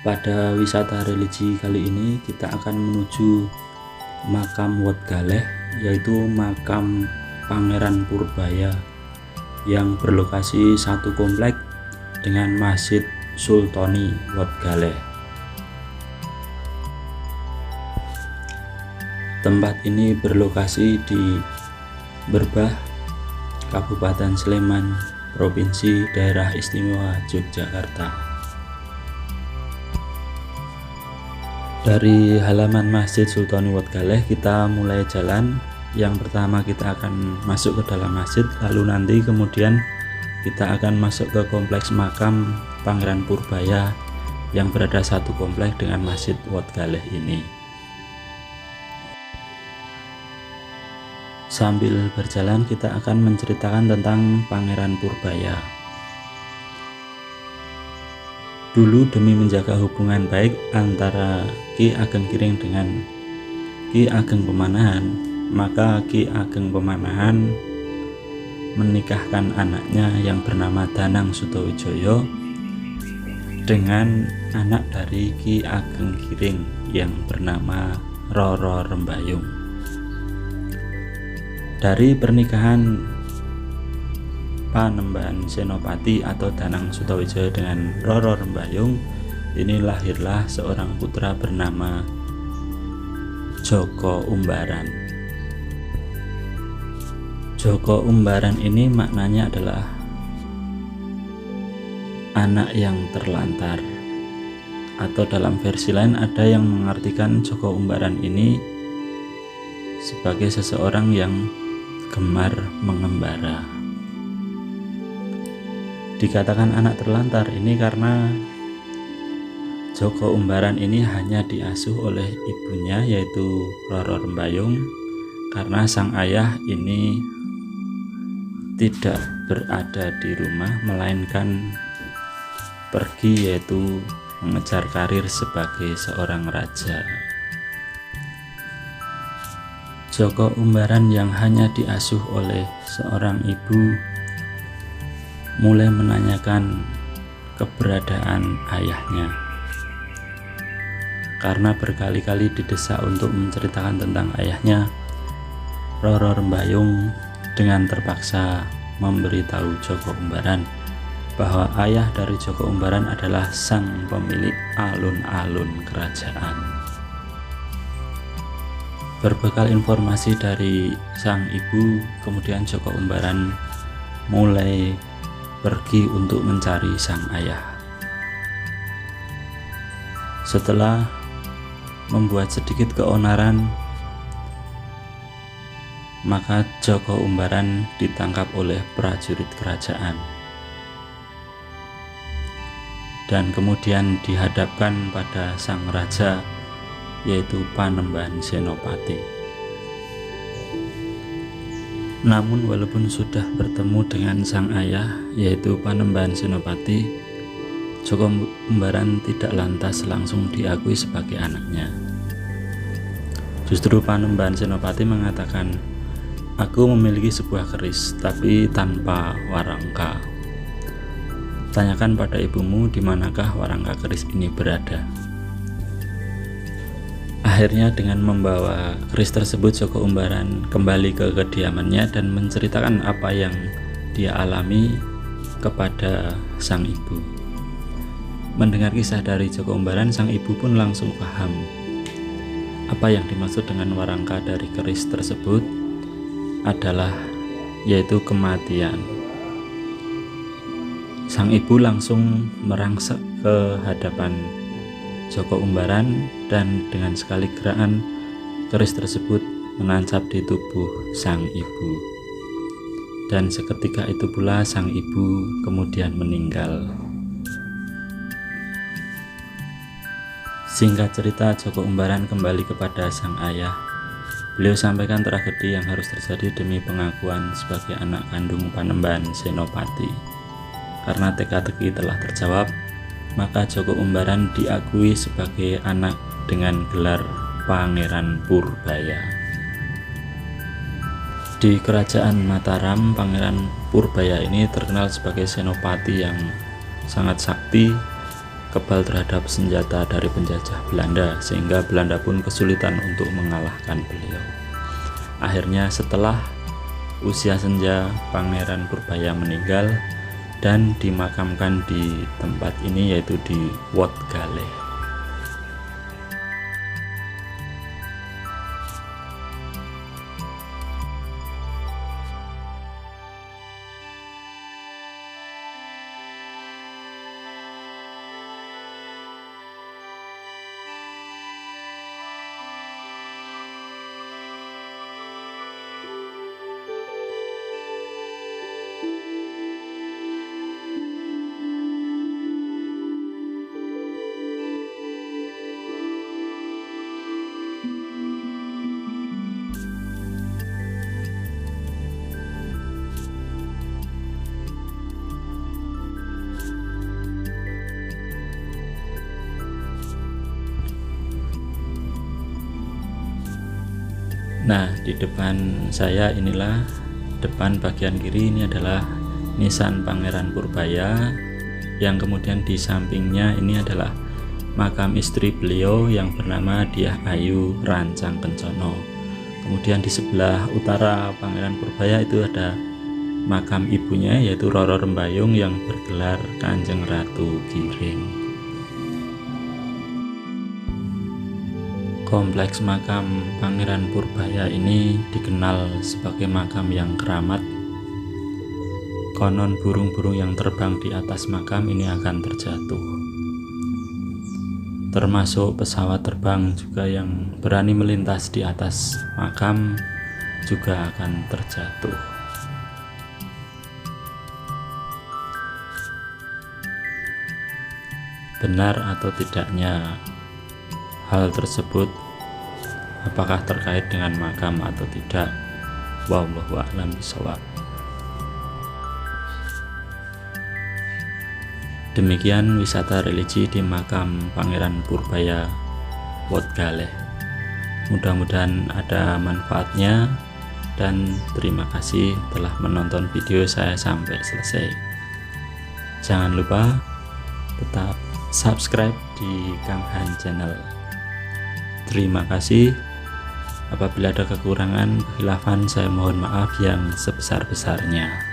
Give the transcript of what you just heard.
Pada wisata religi kali ini kita akan menuju makam Wat Galeh, yaitu makam Pangeran Purbaya yang berlokasi satu komplek dengan Masjid Sultani Wat Galeh. Tempat ini berlokasi di Berbah, Kabupaten Sleman, Provinsi Daerah Istimewa Yogyakarta. Dari halaman Masjid Sultani Wat Galeh kita mulai jalan. Yang pertama kita akan masuk ke dalam masjid, lalu nanti kemudian kita akan masuk ke kompleks makam Pangeran Purbaya yang berada satu kompleks dengan Masjid Wat Galeh ini. Sambil berjalan kita akan menceritakan tentang Pangeran Purbaya. Dulu demi menjaga hubungan baik antara Ki Ageng Giring dengan Ki Ageng Pemanahan, maka Ki Ageng Pemanahan menikahkan anaknya yang bernama Danang Sutawijaya dengan anak dari Ki Ageng Giring yang bernama Roro Rembayung. Dari pernikahan Panembahan Senopati atau Danang Sutawijaya dengan Roro Rembayung, ini lahirlah seorang putra bernama Joko Umbaran. Joko Umbaran ini maknanya adalah anak yang terlantar, atau dalam versi lain ada yang mengartikan Joko Umbaran ini sebagai seseorang yang gemar mengembara. Dikatakan anak terlantar ini karena Joko Umbaran ini hanya diasuh oleh ibunya, yaitu Roro Rembayung, karena sang ayah ini tidak berada di rumah melainkan pergi, yaitu mengejar karir sebagai seorang raja. Joko Umbaran yang hanya diasuh oleh seorang ibu mulai menanyakan keberadaan ayahnya. Karena berkali-kali didesak untuk menceritakan tentang ayahnya, Roro Rembayung dengan terpaksa memberitahu Joko Umbaran bahwa ayah dari Joko Umbaran adalah sang pemilik alun-alun kerajaan. Berbekal informasi dari sang ibu, kemudian Joko Umbaran mulai pergi untuk mencari sang ayah. Setelah membuat sedikit keonaran, maka Joko Umbaran ditangkap oleh prajurit kerajaan dan kemudian dihadapkan pada sang raja, yaitu Panembahan Senopati. Namun walaupun sudah bertemu dengan sang ayah, yaitu Panembahan Senopati, Joko Umbaran tidak lantas langsung diakui sebagai anaknya. Justru Panembahan Senopati mengatakan, "Aku memiliki sebuah keris, tapi tanpa warangka. Tanyakan pada ibumu di manakah warangka keris ini berada." Akhirnya dengan membawa keris tersebut, Joko Umbaran kembali ke kediamannya dan menceritakan apa yang dia alami kepada sang ibu. Mendengar kisah dari Joko Umbaran, sang ibu pun langsung paham apa yang dimaksud dengan warangka dari keris tersebut adalah yaitu kematian. Sang ibu langsung merangsek ke hadapan Joko Umbaran dan dengan sekali gerakan keris tersebut menancap di tubuh sang ibu. Dan seketika itu pula sang ibu kemudian meninggal. Singkat cerita, Joko Umbaran kembali kepada sang ayah. Beliau sampaikan tragedi yang harus terjadi demi pengakuan sebagai anak kandung Panembahan Senopati. Karena teka-teki telah terjawab, maka Joko Umbaran diakui sebagai anak dengan gelar Pangeran Purbaya. Di Kerajaan Mataram, Pangeran Purbaya ini terkenal sebagai senopati yang sangat sakti kebal terhadap senjata dari penjajah Belanda, sehingga Belanda pun kesulitan untuk mengalahkan beliau. Akhirnya setelah usia senja, Pangeran Purbaya meninggal dan dimakamkan di tempat ini, yaitu di Wat Galeh. Nah, di depan saya inilah, depan bagian kiri ini adalah nisan Pangeran Purbaya, yang kemudian di sampingnya ini adalah makam istri beliau yang bernama Dyah Ayu Rancang Kencono. Kemudian di sebelah utara Pangeran Purbaya itu ada makam ibunya, yaitu Roro Rembayung yang bergelar Kanjeng Ratu Giring. Kompleks makam Pangeran Purbaya ini dikenal sebagai makam yang keramat. Konon burung-burung yang terbang di atas makam ini akan terjatuh. Termasuk pesawat terbang juga yang berani melintas di atas makam juga akan terjatuh. Benar atau tidaknya hal tersebut, apakah terkait dengan makam atau tidak, wallahu a'lam bishawab. Demikian wisata religi di makam Pangeran Purbaya Wat Galeh. Mudah-mudahan ada manfaatnya, dan terima kasih telah menonton video saya sampai selesai. Jangan lupa tetap subscribe di Kang Han Channel. Terima kasih. Apabila ada kekurangan, kekhilafan, saya mohon maaf yang sebesar-besarnya.